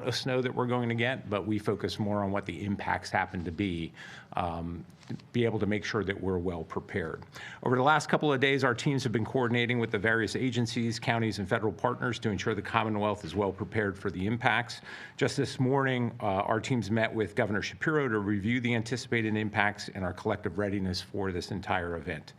of snow that we're going to get, but we focus more on what the impacts happen to be able to make sure that we're well prepared. Over the last couple of days, our teams have been coordinating with the various agencies, counties, and federal partners to ensure the Commonwealth is well prepared for the impacts. Just this morning, our teams met with Governor Shapiro to review the anticipated impacts and our collective readiness for this entire event.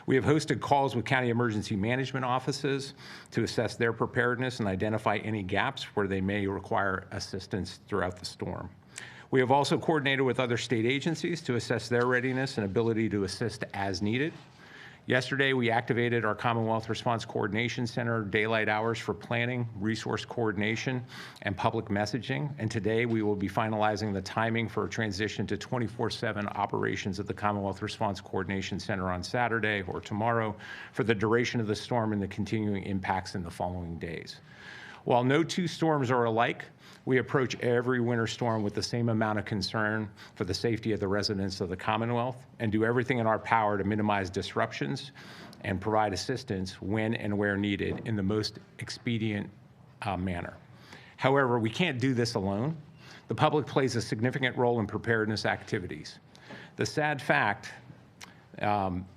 We have hosted calls with county emergency management offices to assess their preparedness and identify any gaps where they may require assistance throughout the storm. We have also coordinated with other state agencies to assess their readiness and ability to assist as needed. Yesterday, we activated our Commonwealth Response Coordination Center daylight hours for planning, resource coordination, and public messaging. And today, we will be finalizing the timing for a transition to 24/7 operations of the Commonwealth Response Coordination Center on Saturday or tomorrow for the duration of the storm and the continuing impacts in the following days. While no two storms are alike, we approach every winter storm with the same amount of concern for the safety of the residents of the Commonwealth and do everything in our power to minimize disruptions and provide assistance when and where needed in the most expedient manner. However, we can't do this alone. The public plays a significant role in preparedness activities. The sad fact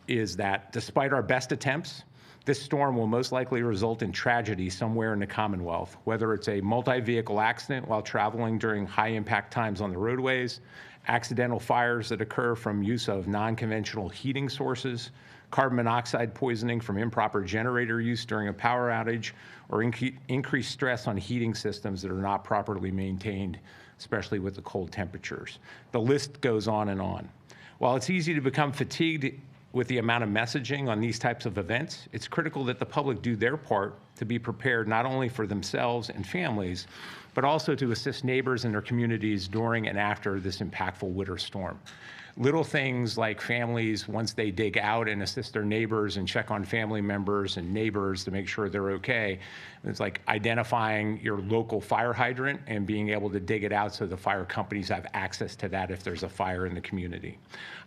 is that despite our best attempts, this storm will most likely result in tragedy somewhere in the Commonwealth, whether it's a multi-vehicle accident while traveling during high-impact times on the roadways, accidental fires that occur from use of non-conventional heating sources, carbon monoxide poisoning from improper generator use during a power outage, or increased stress on heating systems that are not properly maintained, especially with the cold temperatures. The list goes on and on. While it's easy to become fatigued with the amount of messaging on these types of events, it's critical that the public do their part to be prepared not only for themselves and families, but also to assist neighbors in their communities during and after this impactful winter storm. Little things like families, once they dig out and assist their neighbors and check on family members and neighbors to make sure they're okay. It's like identifying your local fire hydrant and being able to dig it out so the fire companies have access to that if there's a fire in the community.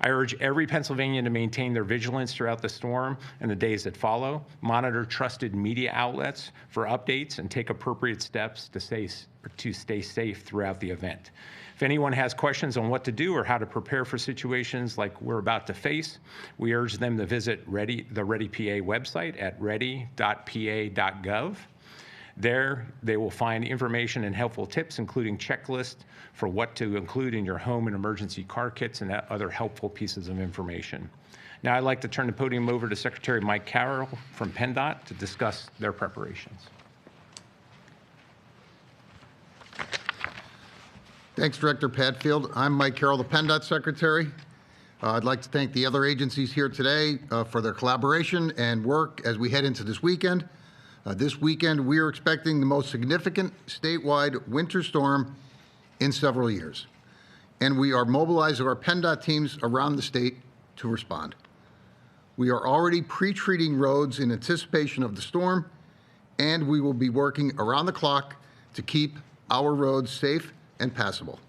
I urge every Pennsylvanian to maintain their vigilance throughout the storm and the days that follow, monitor trusted media outlets for updates, and take appropriate steps to stay safe throughout the event. If anyone has questions on what to do or how to prepare for situations like we're about to face, we urge them to visit the ReadyPA website at ready.pa.gov. There, they will find information and helpful tips, including checklists for what to include in your home and emergency car kits and other helpful pieces of information. Now I'd like to turn the podium over to Secretary Mike Carroll from PennDOT to discuss their preparations. Thanks, Director Padfield. I'm Mike Carroll, the PennDOT Secretary. I'd like to thank the other agencies here today for their collaboration and work as we head into this weekend. This weekend, we are expecting the most significant statewide winter storm in several years. And we are mobilizing our PennDOT teams around the state to respond. We are already pre-treating roads in anticipation of the storm, and we will be working around the clock to keep our roads safe and passable.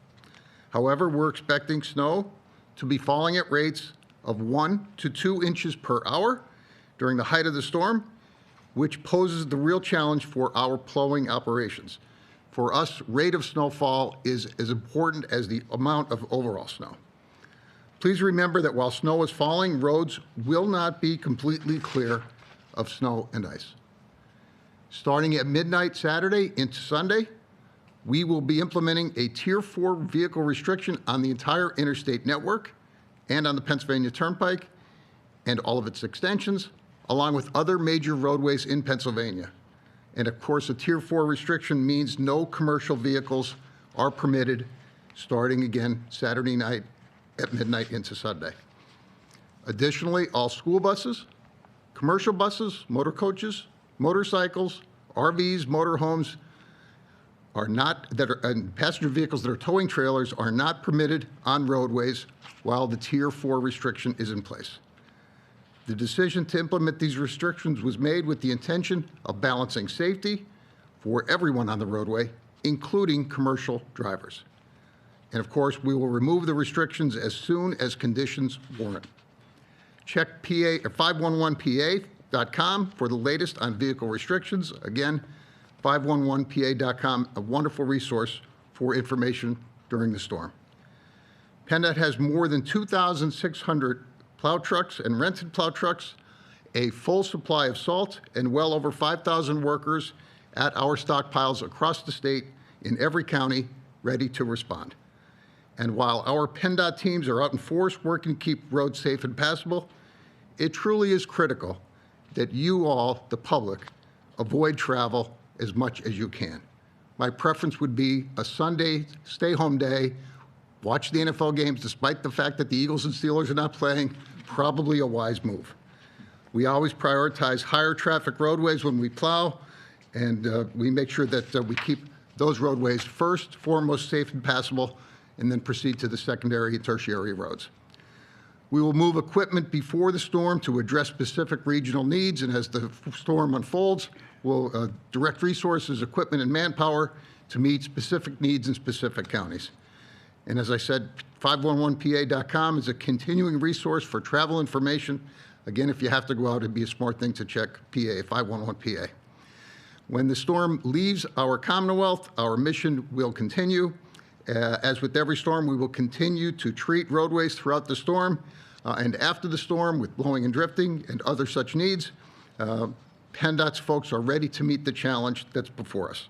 However, we're expecting snow to be falling at rates of 1 to 2 inches per hour during the height of the storm, which poses the real challenge for our plowing operations. For us, rate of snowfall is as important as the amount of overall snow. Please remember that while snow is falling, roads will not be completely clear of snow and ice. Starting at midnight Saturday into Sunday, we will be implementing a Tier 4 vehicle restriction on the entire interstate network and on the Pennsylvania Turnpike and all of its extensions, along with other major roadways in Pennsylvania. And of course, a Tier 4 restriction means no commercial vehicles are permitted starting again Saturday night at midnight into Sunday. Additionally, all school buses, commercial buses, motor coaches, motorcycles, RVs, motorhomes, and passenger vehicles that are towing trailers are not permitted on roadways while the Tier 4 restriction is in place. The decision to implement these restrictions was made with the intention of balancing safety for everyone on the roadway, including commercial drivers. And of course, we will remove the restrictions as soon as conditions warrant. Check 511pa.com for the latest on vehicle restrictions. Again, 511pa.com, a wonderful resource for information during the storm. PennDOT has more than 2,600 plow trucks and rented plow trucks, a full supply of salt, and well over 5,000 workers at our stockpiles across the state in every county ready to respond. And while our PennDOT teams are out in force working to keep roads safe and passable, it truly is critical that you all, the public, avoid travel as much as you can. My preference would be a Sunday stay-home day, watch the NFL games despite the fact that the Eagles and Steelers are not playing, probably a wise move. We always prioritize higher traffic roadways when we plow, and we make sure that we keep those roadways first, foremost safe and passable, and then proceed to the secondary and tertiary roads. We will move equipment before the storm to address specific regional needs, and as the storm unfolds, we'll direct resources, equipment, and manpower to meet specific needs in specific counties. And as I said, 511pa.com is a continuing resource for travel information. Again, if you have to go out, it'd be a smart thing to check PA, 511PA. When the storm leaves our Commonwealth, our mission will continue. As with every storm, we will continue to treat roadways throughout the storm and after the storm with blowing and drifting and other such needs. PennDOT's folks are ready to meet the challenge that's before us.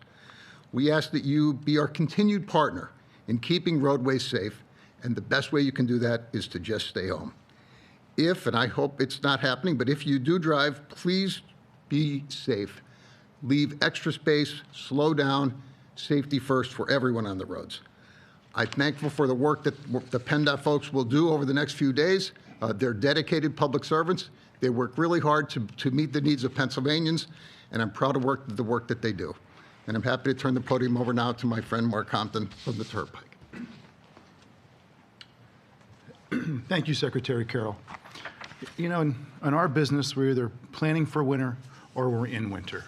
We ask that you be our continued partner in keeping roadways safe, and the best way you can do that is to just stay home. If, and I hope it's not happening, but if you do drive, please be safe. Leave extra space, slow down, safety first for everyone on the roads. I'm thankful for the work that the PennDOT folks will do over the next few days. They're dedicated public servants. They work really hard to meet the needs of Pennsylvanians, and I'm proud of the work that they do. And I'm happy to turn the podium over now to my friend Mark Compton from the Turnpike. Thank you, Secretary Carroll. You know, in our business, we're either planning for winter or we're in winter.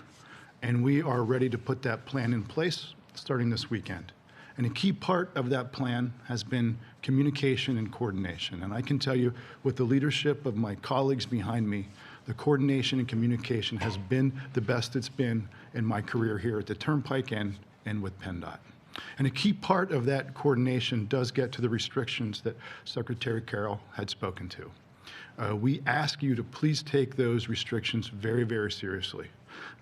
And we are ready to put that plan in place starting this weekend. And a key part of that plan has been communication and coordination. And I can tell you, with the leadership of my colleagues behind me, the coordination and communication has been the best it's been in my career here at the Turnpike and with PennDOT. And a key part of that coordination does get to the restrictions that Secretary Carroll had spoken to. We ask you to please take those restrictions very, very seriously.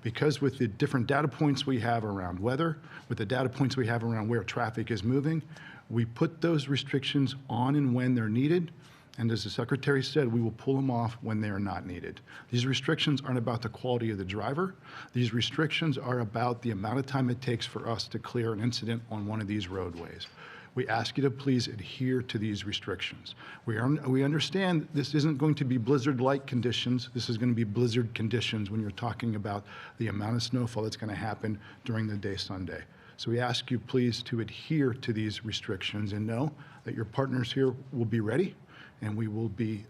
Because with the different data points we have around weather, with the data points we have around where traffic is moving, we put those restrictions on and when they're needed. And as the Secretary said, we will pull them off when they are not needed. These restrictions aren't about the quality of the driver. These restrictions are about the amount of time it takes for us to clear an incident on one of these roadways. We ask you to please adhere to these restrictions. We understand this isn't going to be blizzard-like conditions. This is going to be blizzard conditions when you're talking about the amount of snowfall that's going to happen during the day Sunday. So we ask you please to adhere to these restrictions and know that your partners here will be ready, and we will be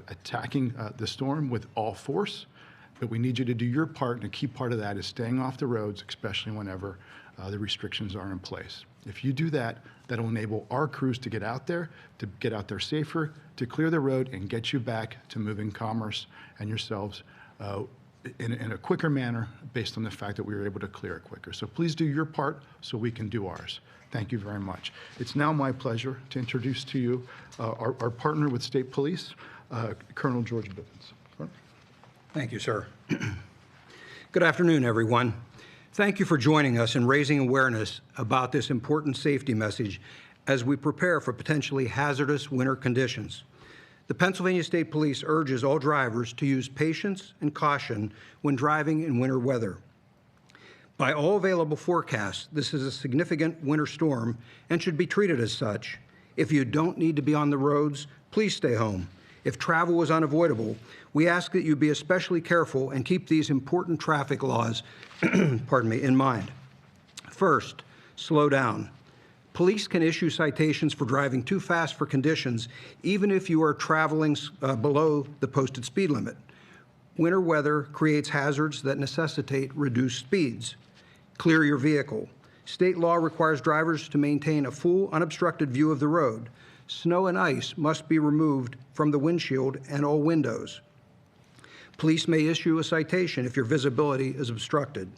attacking the storm with all force. But we need you to do your part, and a key part of that is staying off the roads, especially whenever the restrictions are in place. If you do that, that'll enable our crews to get out there safer, to clear the road and get you back to moving commerce and yourselves in a quicker manner based on the fact that we were able to clear it quicker. So please do your part so we can do ours. Thank you very much. It's now my pleasure to introduce to you our partner with State Police, Colonel George Bivens. Thank you, sir. Good afternoon, everyone. Thank you for joining us and raising awareness about this important safety message as we prepare for potentially hazardous winter conditions. The Pennsylvania State Police urges all drivers to use patience and caution when driving in winter weather. By all available forecasts, this is a significant winter storm and should be treated as such. If you don't need to be on the roads, please stay home. If travel is unavoidable, we ask that you be especially careful and keep these important traffic laws in mind. First, slow down. Police can issue citations for driving too fast for conditions, even if you are traveling below the posted speed limit. Winter weather creates hazards that necessitate reduced speeds. Clear your vehicle. State law requires drivers to maintain a full, unobstructed view of the road. Snow and ice must be removed from the windshield and all windows. Police may issue a citation if your visibility is obstructed.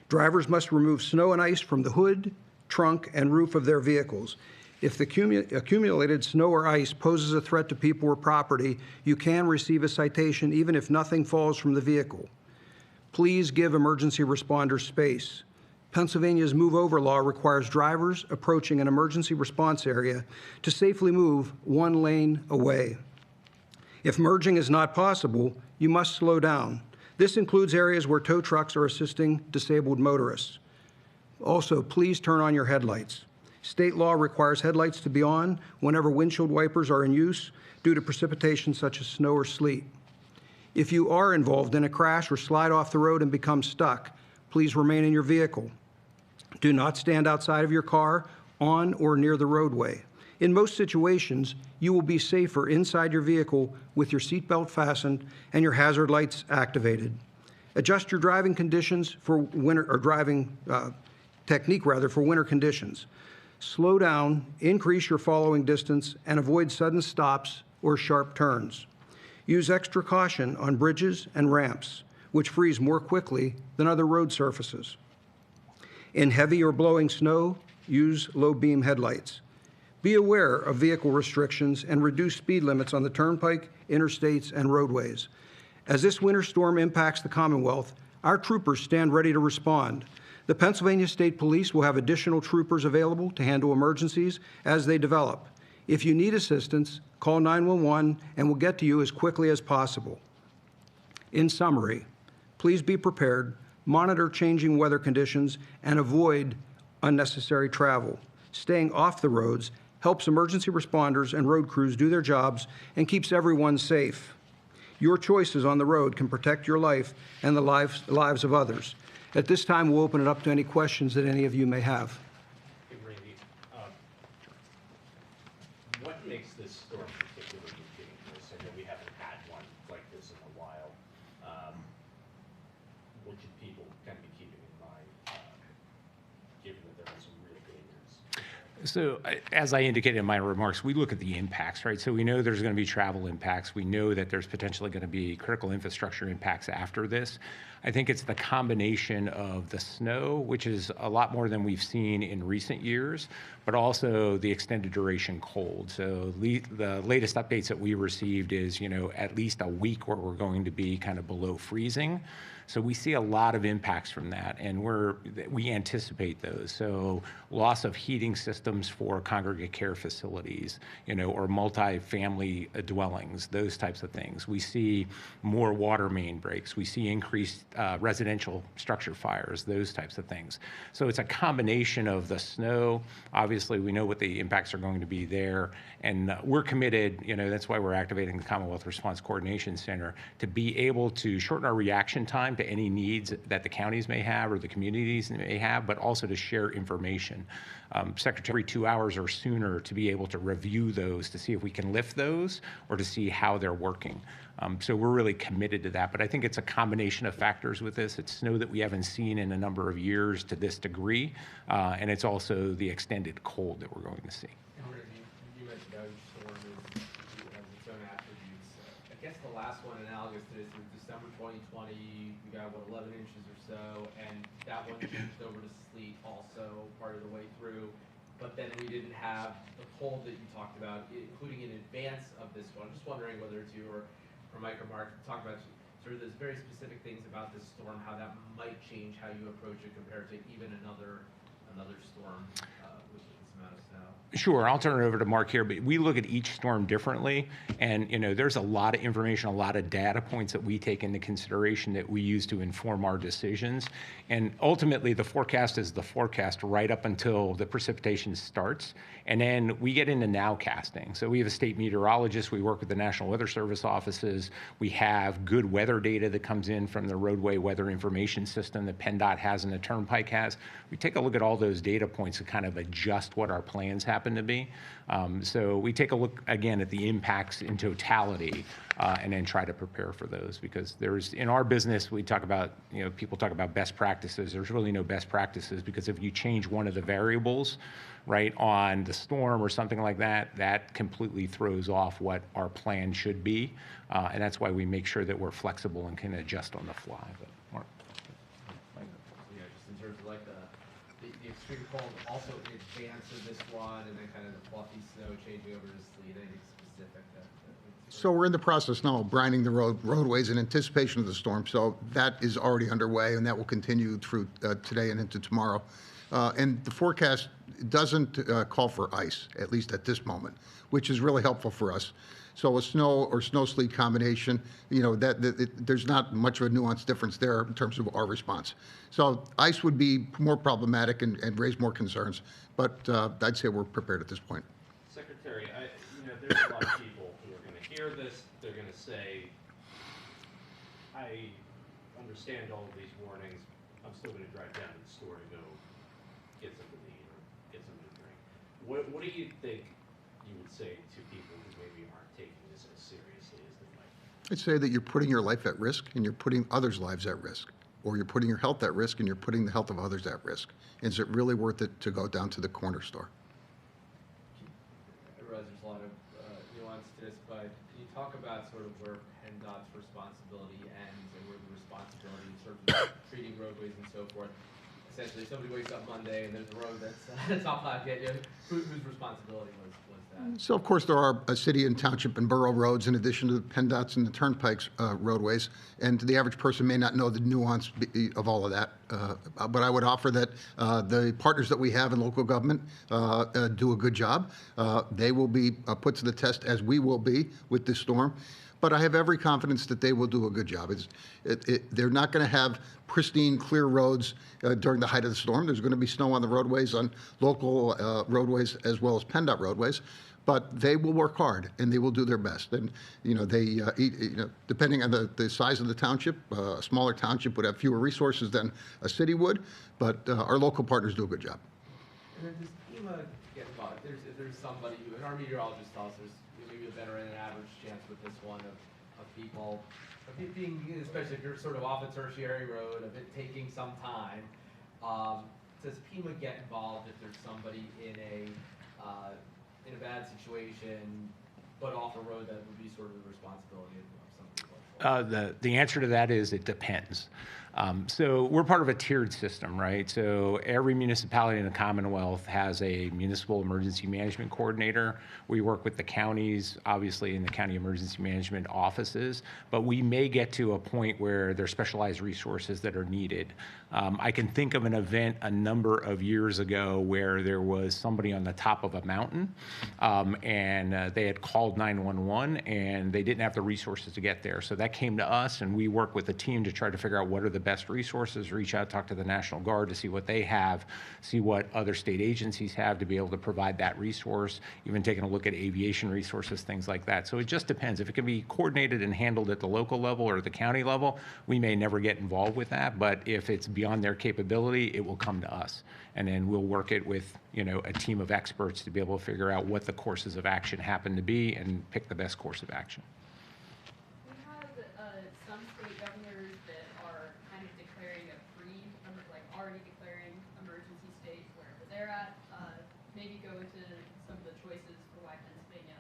Drivers must remove snow and ice from the hood, trunk, and roof of their vehicles. If the accumulated snow or ice poses a threat to people or property, you can receive a citation even if nothing falls from the vehicle. Please give emergency responders space. Pennsylvania's Move Over law requires drivers approaching an emergency response area to safely move one lane away. If merging is not possible, you must slow down. This includes areas where tow trucks are assisting disabled motorists. Also, please turn on your headlights. State law requires headlights to be on whenever windshield wipers are in use due to precipitation such as snow or sleet. If you are involved in a crash or slide off the road and become stuck, please remain in your vehicle. Do not stand outside of your car, on or near the roadway. In most situations, you will be safer inside your vehicle with your seatbelt fastened and your hazard lights activated. Adjust your driving conditions for winter, or driving technique rather, for winter conditions. Slow down, increase your following distance, and avoid sudden stops or sharp turns. Use extra caution on bridges and ramps, which freeze more quickly than other road surfaces. In heavy or blowing snow, use low beam headlights. Be aware of vehicle restrictions and reduce speed limits on the turnpike, interstates, and roadways. As this winter storm impacts the Commonwealth, our troopers stand ready to respond. The Pennsylvania State Police will have additional troopers available to handle emergencies as they develop. If you need assistance, call 911 and we'll get to you as quickly as possible. In summary, please be prepared, monitor changing weather conditions, and avoid unnecessary travel. Staying off the roads helps emergency responders and road crews do their jobs and keeps everyone safe. Your choices on the road can protect your life and the lives of others. At this time, we'll open it up to any questions that any of you may have. Hey, Randy, what makes this storm particularly dangerous? I know we haven't had one like this in a while. What should people kind of be keeping in mind, given that there are some real dangers? So as I indicated in my remarks, we look at the impacts, right? So we know there's going to be travel impacts. We know that there's potentially going to be critical infrastructure impacts after this. I think it's the combination of the snow, which is a lot more than we've seen in recent years, but also the extended duration cold. So the latest updates that we received is, at least a week where we're going to be kind of below freezing. So we see a lot of impacts from that, and we anticipate those. So loss of heating systems for congregate care facilities, or multi-family dwellings, those types of things. We see more water main breaks. We see increased residential structure fires, those types of things. So it's a combination of the snow. Obviously, we know what the impacts are going to be there, and we're committed, that's why we're activating the Commonwealth Response Coordination Center, to be able to shorten our reaction time to any needs that the counties may have or the communities may have, but also to share information. Secretary, 2 hours or sooner to be able to review those to see if we can lift those or to see how they're working. So we're really committed to that, but I think it's a combination of factors with this. It's snow that we haven't seen in a number of years to this degree, and it's also the extended cold that we're going to see. You mentioned how each storm has its own attributes. I guess the last one analogous to this is December 2020. We got, 11 inches or so, and that one changed over to sleet also part of the way through. But then we didn't have the cold that you talked about, including in advance of this one. I'm just wondering whether it's you or Mike or Mark talk about sort of those very specific things about this storm, how that might change how you approach it compared to even another storm with this amount of snow. Sure, I'll turn it over to Mark here, but we look at each storm differently, and there's a lot of information, a lot of data points that we take into consideration that we use to inform our decisions. And ultimately, the forecast is the forecast right up until the precipitation starts, and then we get into nowcasting. So we have a state meteorologist, we work with the National Weather Service offices, we have good weather data that comes in from the roadway weather information system that PennDOT has and the Turnpike has. We take a look at all those data points to kind of adjust what our plans happen to be. So we take a look again at the impacts in totality and then try to prepare for those, because in our business, we talk about, people talk about best practices. There's really no best practices, because if you change one of the variables, right, on the storm or something like that, that completely throws off what our plan should be. And that's why we make sure that we're flexible and can adjust on the fly. But Mark. Yeah, just in terms of like the street cold also in advance of this one, and then kind of the fluffy snow changing over to sleet? Anything specific that So we're in the process now of brining the roadways in anticipation of the storm. So that is already underway, and that will continue through today and into tomorrow. And the forecast doesn't call for ice, at least at this moment, which is really helpful for us. So a snow or snow sleet combination, there's not much of a nuanced difference there in terms of our response. So ice would be more problematic and raise more concerns, but I'd say we're prepared at this point. Secretary, there's a lot of people who are going to hear this. They're going to say, I understand all of these warnings. I'm still going to drive down to the store to go get something to eat or get something to drink. What do you think you would say to people who maybe aren't taking this as seriously as they might? I'd say that you're putting your life at risk and you're putting others' lives at risk, or you're putting your health at risk and you're putting the health of others at risk. Is it really worth it to go down to the corner store? I realize there's a lot of nuance to this, but can you talk about sort of where PennDOT's responsibility ends and where the responsibility in terms of treating roadways and so forth? Essentially, somebody wakes up Monday and there's a road that's not plowed yet. Whose responsibility was that? So, of course, there are city and township and borough roads in addition to the PennDOT's and the turnpikes roadways, and the average person may not know the nuance of all of that. But I would offer that the partners that we have in local government do a good job. They will be put to the test, as we will be with this storm. But I have every confidence that they will do a good job. They're not going to have pristine, clear roads during the height of the storm. There's going to be snow on the roadways, on local roadways as well as PennDOT roadways. But they will work hard and they will do their best. And depending on the size of the township, a smaller township would have fewer resources than a city would. But our local partners do a good job. And then does FEMA get involved? If there's somebody who, and our meteorologist tells us there's maybe a better than average chance with this one of people, of it being, especially if you're sort of off a tertiary road, of it taking some time. Does FEMA get involved if there's somebody in a bad situation, but off a road that would be sort of the responsibility of some people? The answer to that is it depends. So we're part of a tiered system, right? So every municipality in the Commonwealth has a municipal emergency management coordinator. We work with the counties, obviously, in the county emergency management offices, but we may get to a point where there's specialized resources that are needed. I can think of an event a number of years ago where there was somebody on the top of a mountain and they had called 911 and they didn't have the resources to get there. So that came to us and we worked with the team to try to figure out what are the best resources, reach out, talk to the National Guard to see what they have, see what other state agencies have to be able to provide that resource, even taking a look at aviation resources, things like that. So it just depends. If it can be coordinated and handled at the local level or the county level, we may never get involved with that. But if it's beyond their capability, it will come to us. And then we'll work it with, a team of experts to be able to figure out what the courses of action happen to be and pick the best course of action. We have some state governors that are kind of declaring already declaring emergency state wherever they're at. Maybe go into some of the choices for why Pennsylvania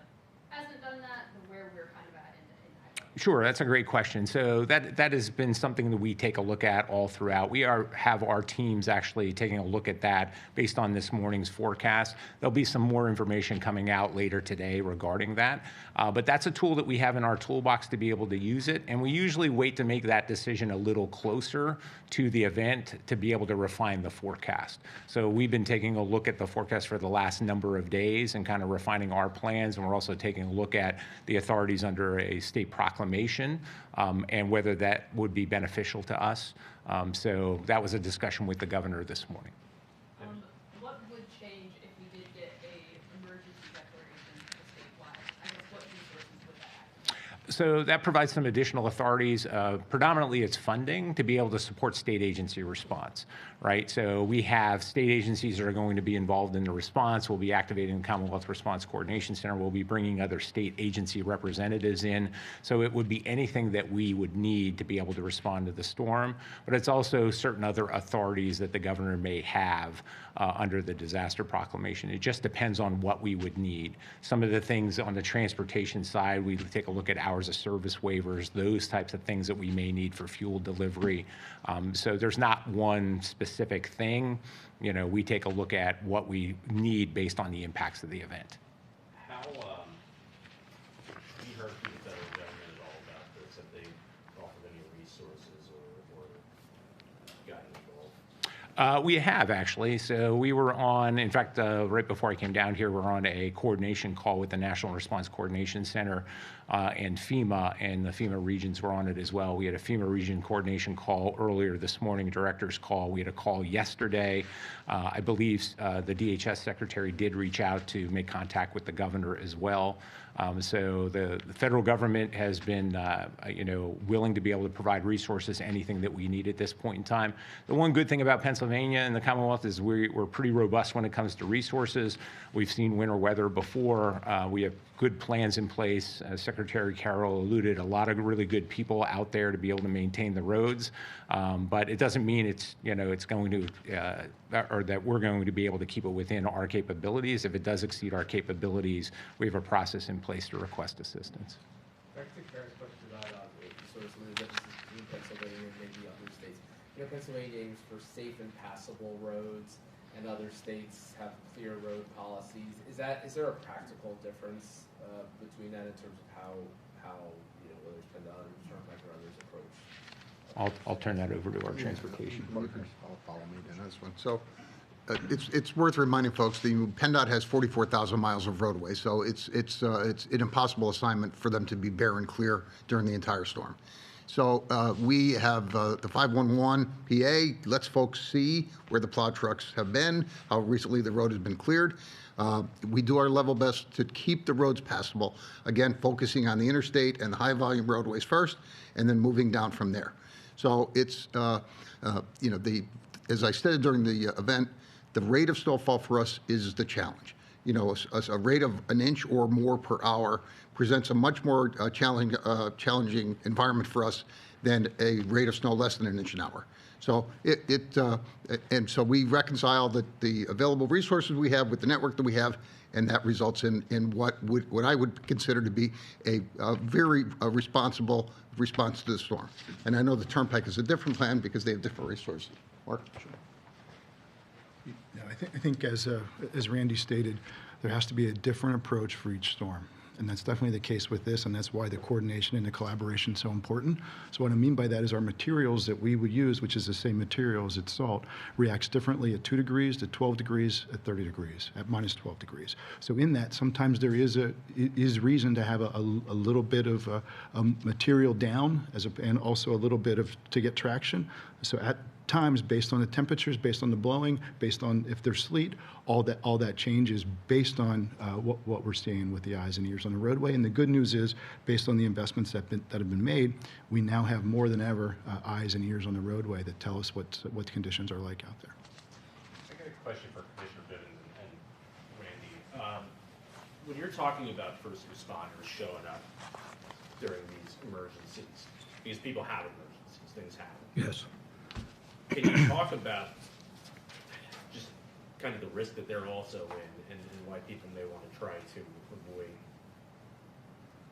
hasn't done that, or where we're kind of at in that. Sure, that's a great question. So that has been something that we take a look at all throughout. We have our teams actually taking a look at that based on this morning's forecast. There'll be some more information coming out later today regarding that. But that's a tool that we have in our toolbox to be able to use it. And we usually wait to make that decision a little closer to the event to be able to refine the forecast. So we've been taking a look at the forecast for the last number of days and kind of refining our plans. And we're also taking a look at the authorities under a state proclamation and whether that would be beneficial to us. So that was a discussion with the governor this morning. What would change if we did get a emergency declaration statewide? I guess what resources would that activate? So that provides some additional authorities. Predominantly, it's funding to be able to support state agency response, right? So we have state agencies that are going to be involved in the response. We'll be activating the Commonwealth Response Coordination Center. We'll be bringing other state agency representatives in. So it would be anything that we would need to be able to respond to the storm. But it's also certain other authorities that the governor may have under the disaster proclamation. It just depends on what we would need. Some of the things on the transportation side, we take a look at hours hours of service waivers, those types of things that we may need for fuel delivery. So there's not one specific thing. You know, we take a look at what we need based on the impacts of the event. How, have you heard from the federal government at all about this? Have they offered any resources or gotten involved? We have actually. So we were on, in fact, right before I came down here, we're on a coordination call with the National Response Coordination Center and FEMA, and the FEMA regions were on it as well. We had a FEMA region coordination call earlier this morning, director's call. We had a call yesterday. I believe the DHS secretary did reach out to make contact with the governor as well. So the federal government has been, willing to be able to provide resources, anything that we need at this point in time. The one good thing about Pennsylvania and the Commonwealth is we're pretty robust when it comes to resources. We've seen winter weather before. We have good plans in place. Secretary Carroll alluded, a lot of really good people out there to be able to maintain the roads. But it doesn't mean it's going to, or that we're going to be able to keep it within our capabilities. If it does exceed our capabilities, we have a process in place to request assistance. Back to Karen's question about sort of some of the differences between Pennsylvania and maybe other states. You know, Pennsylvania aims for safe and passable roads, and other states have clear road policies. Is there a practical difference between that in terms of how whether it's PennDOT or Turnpike or others approach? I'll turn that over to our transportation partners. I'll follow me on this one. So it's worth reminding folks, the PennDOT has 44,000 miles of roadway, so it's an impossible assignment for them to be bare and clear during the entire storm. So we have the 511 PA lets folks see where the plow trucks have been, how recently the road has been cleared. We do our level best to keep the roads passable, again, focusing on the interstate and the high volume roadways first, and then moving down from there. So it's, as I stated during the event, the rate of snowfall for us is the challenge. You know, a rate of an inch or more per hour presents a much more challenging environment for us than a rate of snow less than an inch an hour. So and so we reconcile the available resources we have with the network that we have, and that results in what I would consider to be a very responsible response to the storm. And I know the Turnpike is a different plan because they have different resources. Mark? Sure. Yeah, I think as Randy stated, there has to be a different approach for each storm. And that's definitely the case with this, and that's why the coordination and the collaboration is so important. So what I mean by that is our materials that we would use, which is the same materials as salt, reacts differently at 2 degrees, at 12 degrees, at 30 degrees, at minus 12 degrees. So in that, sometimes there is reason to have a little bit of a material down, and also a little bit to get traction. So at times, based on the temperatures, based on the blowing, based on if there's sleet, all that changes based on what we're seeing with the eyes and ears on the roadway. And the good news is, based on the investments that have been made, we now have more than ever eyes and ears on the roadway that tell us what the conditions are like out there. I got a question for Commissioner Bivens and Randy. When you're talking about first responders showing up during these emergencies, because people have emergencies, things happen. Yes. Can you talk about just kind of the risk that they're also in, and why people may want to try to avoid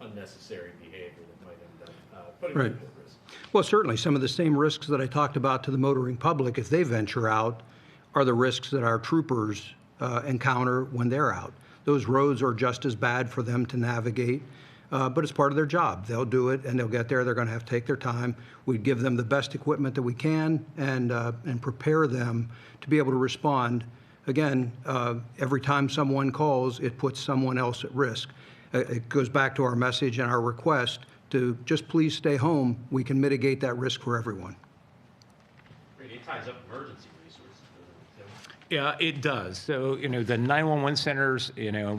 unnecessary behavior that might end up putting Right. people at risk? Well, certainly some of the same risks that I talked about to the motoring public if they venture out are the risks that our troopers encounter when they're out. Those roads are just as bad for them to navigate, but it's part of their job. They'll do it, and they'll get there. They're going to have to take their time. We give them the best equipment that we can and prepare them to be able to respond. Again, every time someone calls, it puts someone else at risk. It goes back to our message and our request to just please stay home. We can mitigate that risk for everyone. It ties up emergency resources, doesn't it? Yeah, it does. So, the 911 centers,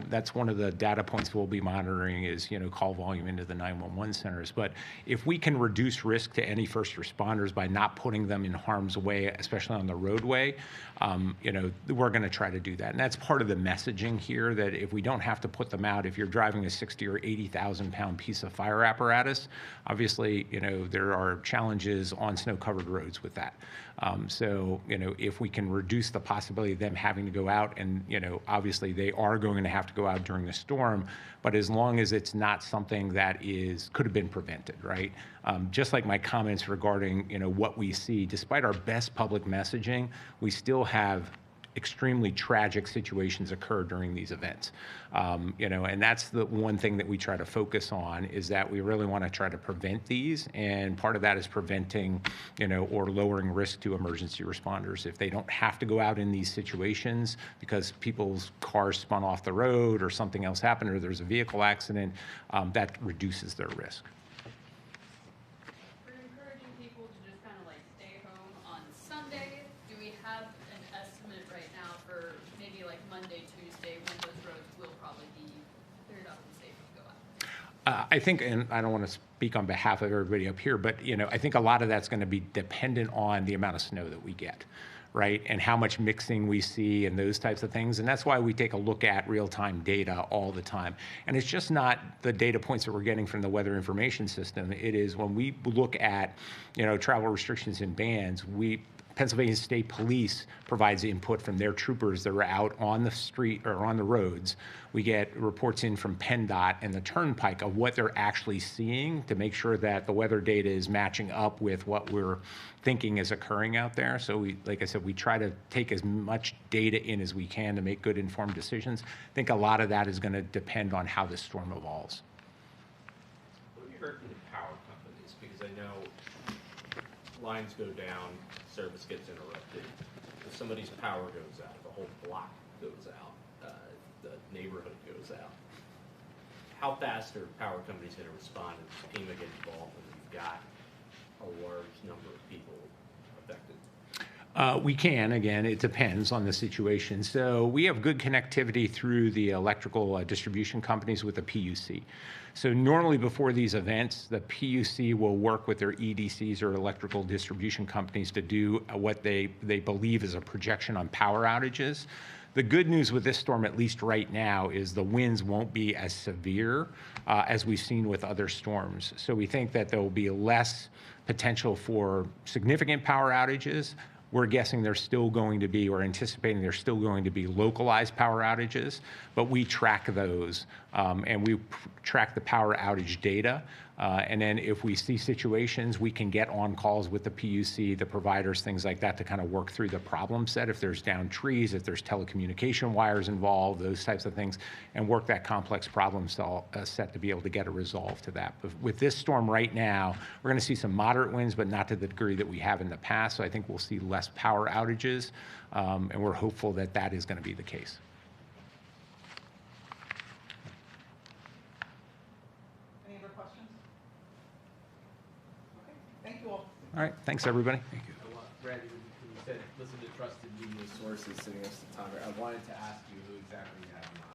that's one of the data points we'll be monitoring is, call volume into the 911 centers. But if we can reduce risk to any first responders by not putting them in harm's way, especially on the roadway, we're going to try to do that. And that's part of the messaging here, that if we don't have to put them out, if you're driving a 60 or 80,000 pound piece of fire apparatus, obviously, there are challenges on snow covered roads with that. So, if we can reduce the possibility necessarily them having to go out and, obviously they are going to have to go out during the storm, but as long as it's not something that could have been prevented, right? Just like my comments regarding, what we see, despite our best public messaging, we still have extremely tragic situations occur during these events. And that's the one thing that we try to focus on, is that we really want to try to prevent these. And part of that is preventing, or lowering risk to emergency responders. If they don't have to go out in these situations because people's cars spun off the road or something else happened or there's a vehicle accident, that reduces their risk. We're encouraging people to just kind of like stay home on Sunday. Do we have an estimate right now for maybe like Monday, Tuesday, when those roads will probably be cleared up and safe to go out? I think, and I don't want to speak on behalf of everybody up here, but I think a lot of that's going to be dependent on the amount of snow that we get, right? And how much mixing we see and those types of things. And that's why we take a look at real-time data all the time. And it's just not the data points that we're getting from the weather information system. It is when we look at, travel restrictions and bans, Pennsylvania State Police provides input from their troopers that are out on the street or on the roads. We get reports in from PennDOT and the Turnpike of what they're actually seeing to make sure that the weather data is matching up with what we're thinking is occurring out there. So like I said, we try to take as much data in as we can to make good informed decisions. I think a lot of that is going to depend on how this storm evolves. What have you heard from the power companies? Because I know lines go down, service gets interrupted. If somebody's power goes out, the whole block goes out, the neighborhood goes out. How fast are power companies going to respond and FEMA get involved when you've got a large number of people affected? We can, again, it depends on the situation. So we have good connectivity through the electrical distribution companies with the PUC. So normally before these events, the PUC will work with their EDCs or electrical distribution companies to do what they believe is a projection on power outages. The good news with this storm, at least right now, is the winds won't be as severe as we've seen with other storms. So we think that there will be less potential for significant power outages. We're guessing there's still going to be, or anticipating there's still going to be localized power outages, but we track those and we track the power outage data. And then if we see situations, we can get on calls with the PUC, the providers, things like that, to kind of work through the problem set. If there's downed trees, if there's telecommunication wires involved, those types of things, and work that complex problem set to be able to get a resolve to that. But with this storm right now, we're going to see some moderate winds, but not to the degree that we have in the past. So I think we'll see less power outages, and we're hopeful that that is going to be the case. Any other questions? Okay, thank you all. All right, thanks everybody. Thank you. Randy, when you said listen to trusted media sources sitting next to Tom, I wanted to ask you who exactly you have in